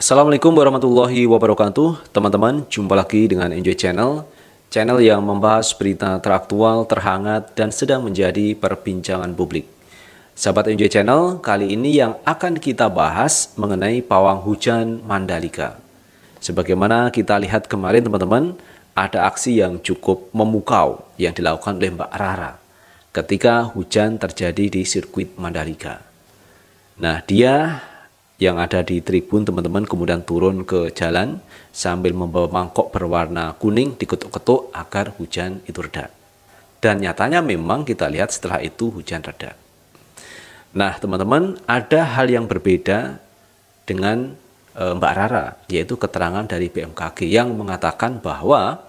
Assalamualaikum warahmatullahi wabarakatuh. Teman-teman, jumpa lagi dengan Enjoy Channel, channel yang membahas berita teraktual, terhangat, dan sedang menjadi perbincangan publik. Sahabat Enjoy Channel, kali ini yang akan kita bahas mengenai pawang hujan Mandalika. Sebagaimana kita lihat kemarin teman-teman, ada aksi yang cukup memukau yang dilakukan oleh Mbak Rara ketika hujan terjadi di sirkuit Mandalika. Nah, dia yang ada di tribun teman-teman kemudian turun ke jalan sambil membawa mangkok berwarna kuning diketuk-ketuk agar hujan itu reda. Dan nyatanya memang kita lihat setelah itu hujan reda. Nah teman-teman, ada hal yang berbeda dengan Mbak Rara, yaitu keterangan dari BMKG yang mengatakan bahwa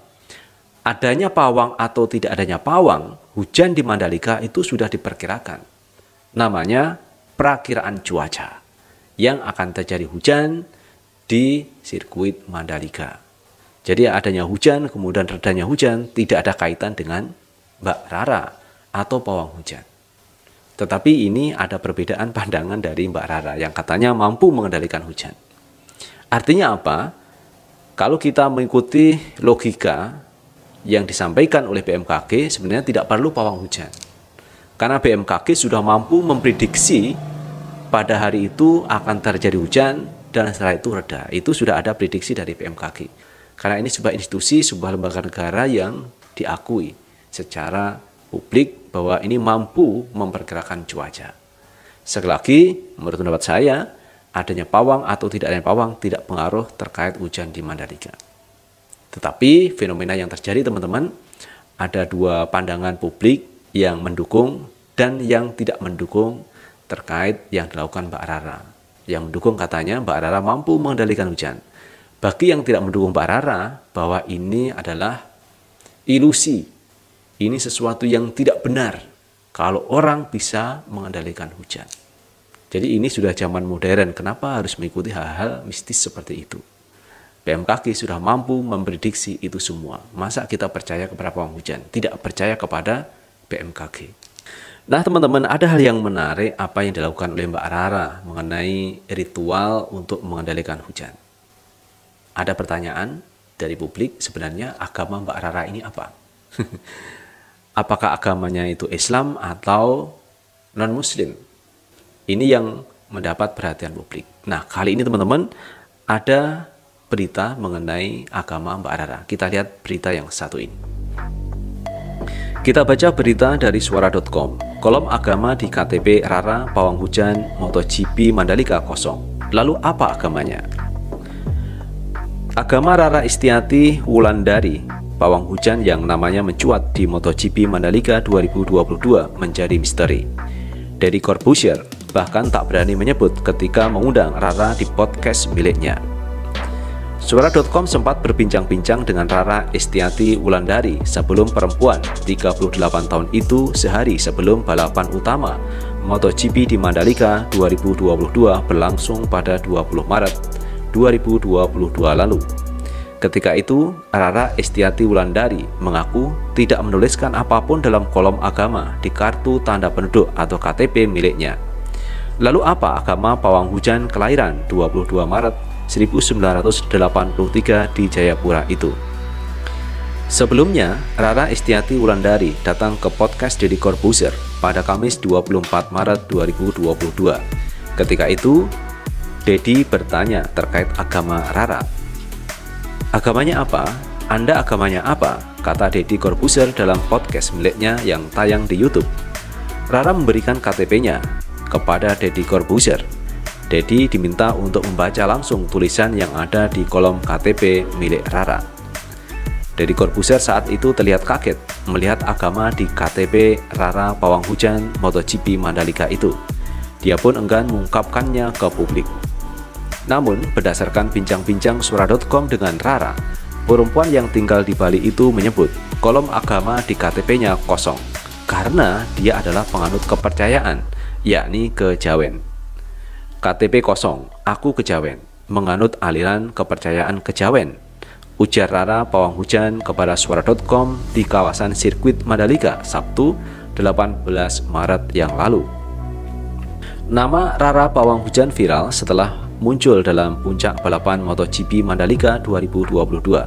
adanya pawang atau tidak adanya pawang, hujan di Mandalika itu sudah diperkirakan. Namanya perakiraan cuaca yang akan terjadi hujan di sirkuit Mandalika. Jadi adanya hujan, kemudian redanya hujan, tidak ada kaitan dengan Mbak Rara atau pawang hujan. Tetapi ini ada perbedaan pandangan dari Mbak Rara yang katanya mampu mengendalikan hujan. Artinya apa? Kalau kita mengikuti logika yang disampaikan oleh BMKG, sebenarnya tidak perlu pawang hujan. Karena BMKG sudah mampu memprediksi pada hari itu akan terjadi hujan dan setelah itu reda. Itu sudah ada prediksi dari BMKG. Karena ini sebuah institusi, sebuah lembaga negara yang diakui secara publik bahwa ini mampu memperkirakan cuaca. Sekali lagi, menurut pendapat saya, adanya pawang atau tidak adanya pawang tidak pengaruh terkait hujan di Mandalika. Tetapi fenomena yang terjadi teman-teman, ada dua pandangan publik yang mendukung dan yang tidak mendukung terkait yang dilakukan Mbak Rara. Yang mendukung katanya Mbak Rara mampu mengendalikan hujan. Bagi yang tidak mendukung Mbak Rara bahwa ini adalah ilusi. Ini sesuatu yang tidak benar kalau orang bisa mengendalikan hujan. Jadi ini sudah zaman modern, kenapa harus mengikuti hal-hal mistis seperti itu? BMKG sudah mampu memprediksi itu semua. Masa kita percaya kepada pawang hujan? Tidak percaya kepada BMKG. Nah teman-teman, ada hal yang menarik apa yang dilakukan oleh Mbak Rara mengenai ritual untuk mengendalikan hujan. Ada pertanyaan dari publik, sebenarnya agama Mbak Rara ini apa? Apakah agamanya itu Islam atau non-Muslim? Ini yang mendapat perhatian publik. Nah kali ini teman-teman, ada berita mengenai agama Mbak Rara. Kita lihat berita yang satu ini. Kita baca berita dari suara.com. Kolom agama di KTP Rara pawang hujan MotoGP Mandalika kosong. Lalu apa agamanya? Agama Rara Estiati Wulandari, pawang hujan yang namanya mencuat di MotoGP Mandalika 2022 menjadi misteri. Deddy Corbuzier bahkan tak berani menyebut ketika mengundang Rara di podcast miliknya. Suara.com sempat berbincang-bincang dengan Rara Estiati Wulandari sebelum perempuan 38 tahun itu sehari sebelum balapan utama MotoGP di Mandalika 2022 berlangsung pada 20 Maret 2022 lalu. Ketika itu, Rara Estiati Wulandari mengaku tidak menuliskan apapun dalam kolom agama di kartu tanda penduduk atau KTP miliknya. Lalu apa agama pawang hujan kelahiran 22 Maret 1983 di Jayapura itu? Sebelumnya, Rara Estiati Wulandari datang ke podcast Deddy Corbuzier pada Kamis 24 Maret 2022. Ketika itu, Deddy bertanya terkait agama Rara. Agamanya apa? Anda agamanya apa? Kata Deddy Corbuzier dalam podcast miliknya yang tayang di YouTube. Rara memberikan KTP-nya kepada Deddy Corbuzier. Deddy diminta untuk membaca langsung tulisan yang ada di kolom KTP milik Rara. Deddy Corbuzier saat itu terlihat kaget melihat agama di KTP Rara pawang hujan MotoGP Mandalika itu. Dia pun enggan mengungkapkannya ke publik. Namun, berdasarkan bincang-bincang suara.com dengan Rara, perempuan yang tinggal di Bali itu menyebut kolom agama di KTP-nya kosong karena dia adalah penganut kepercayaan, yakni kejawen. KTP kosong, aku kejawen, menganut aliran kepercayaan kejawen, ujar Rara pawang hujan kepada suara.com di kawasan sirkuit Mandalika Sabtu 18 Maret yang lalu. Nama Rara pawang hujan viral setelah muncul dalam puncak balapan MotoGP Mandalika 2022.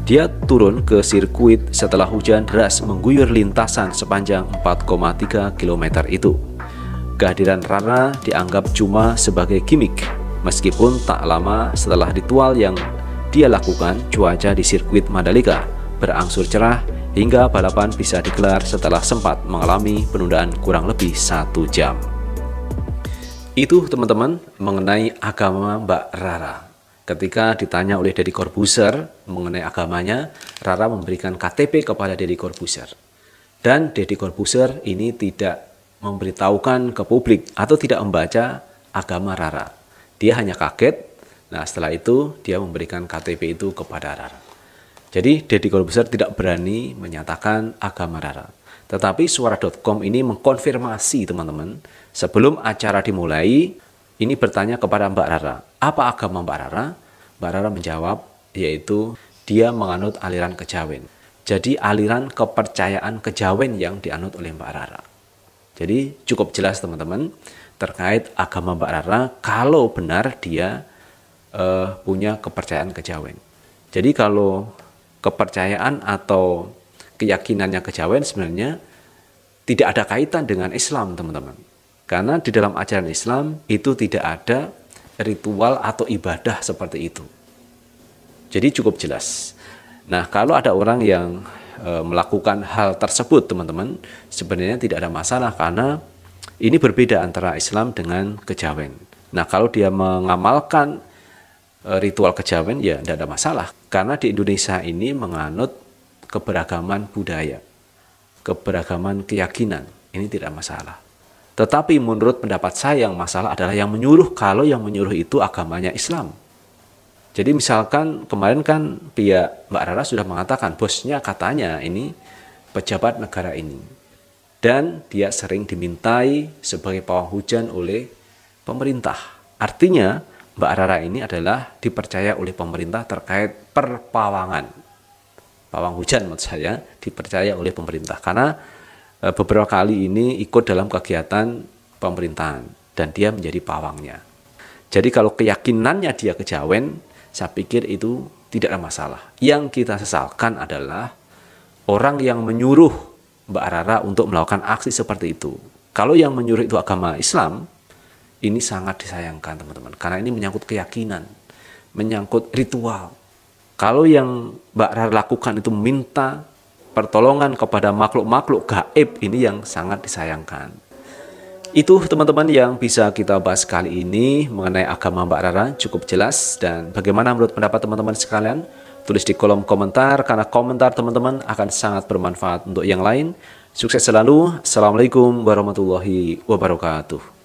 Dia turun ke sirkuit setelah hujan deras mengguyur lintasan sepanjang 4,3 km itu. Kehadiran Rara dianggap cuma sebagai gimmick, meskipun tak lama setelah ritual yang dia lakukan, cuaca di sirkuit Mandalika berangsur cerah hingga balapan bisa digelar setelah sempat mengalami penundaan kurang lebih 1 jam. Itu teman-teman mengenai agama Mbak Rara. Ketika ditanya oleh Deddy Corbuzier mengenai agamanya, Rara memberikan KTP kepada Deddy Corbuzier. Dan Deddy Corbuzier ini tidak memberitahukan ke publik atau tidak membaca agama Rara. Dia hanya kaget. Nah, setelah itu dia memberikan KTP itu kepada Rara. Jadi Deddy Corbuzier tidak berani menyatakan agama Rara. Tetapi suara.com ini mengkonfirmasi teman-teman, sebelum acara dimulai, ini bertanya kepada Mbak Rara, apa agama Mbak Rara? Mbak Rara menjawab, yaitu dia menganut aliran kejawen. Jadi aliran kepercayaan kejawen yang dianut oleh Mbak Rara. Jadi cukup jelas teman-teman terkait agama Mbak Rara kalau benar dia punya kepercayaan kejawen. Jadi kalau kepercayaan atau keyakinannya kejawen sebenarnya tidak ada kaitan dengan Islam teman-teman. Karena di dalam ajaran Islam itu tidak ada ritual atau ibadah seperti itu. Jadi cukup jelas. Nah, kalau ada orang yang melakukan hal tersebut teman-teman, sebenarnya tidak ada masalah karena ini berbeda antara Islam dengan kejawen. Nah, kalau dia mengamalkan ritual kejawen ya tidak ada masalah. Karena di Indonesia ini menganut keberagaman budaya, keberagaman keyakinan, ini tidak masalah. Tetapi menurut pendapat saya yang masalah adalah yang menyuruh, kalau yang menyuruh itu agamanya Islam. Jadi misalkan kemarin kan pihak Mbak Rara sudah mengatakan bosnya katanya ini pejabat negara ini. Dan dia sering dimintai sebagai pawang hujan oleh pemerintah. Artinya Mbak Rara ini adalah dipercaya oleh pemerintah terkait perpawangan. Pawang hujan maksud saya dipercaya oleh pemerintah. Karena beberapa kali ini ikut dalam kegiatan pemerintahan. Dan dia menjadi pawangnya. Jadi kalau keyakinannya dia kejawen, saya pikir itu tidak ada masalah. Yang kita sesalkan adalah orang yang menyuruh Mbak Rara untuk melakukan aksi seperti itu. Kalau yang menyuruh itu agama Islam, ini sangat disayangkan teman-teman. Karena ini menyangkut keyakinan, menyangkut ritual. Kalau yang Mbak Rara lakukan itu minta pertolongan kepada makhluk-makhluk gaib, ini yang sangat disayangkan. Itu teman-teman yang bisa kita bahas kali ini mengenai agama Mbak Rara, cukup jelas. Dan bagaimana menurut pendapat teman-teman sekalian? Tulis di kolom komentar, karena komentar teman-teman akan sangat bermanfaat untuk yang lain. Sukses selalu. Assalamualaikum warahmatullahi wabarakatuh.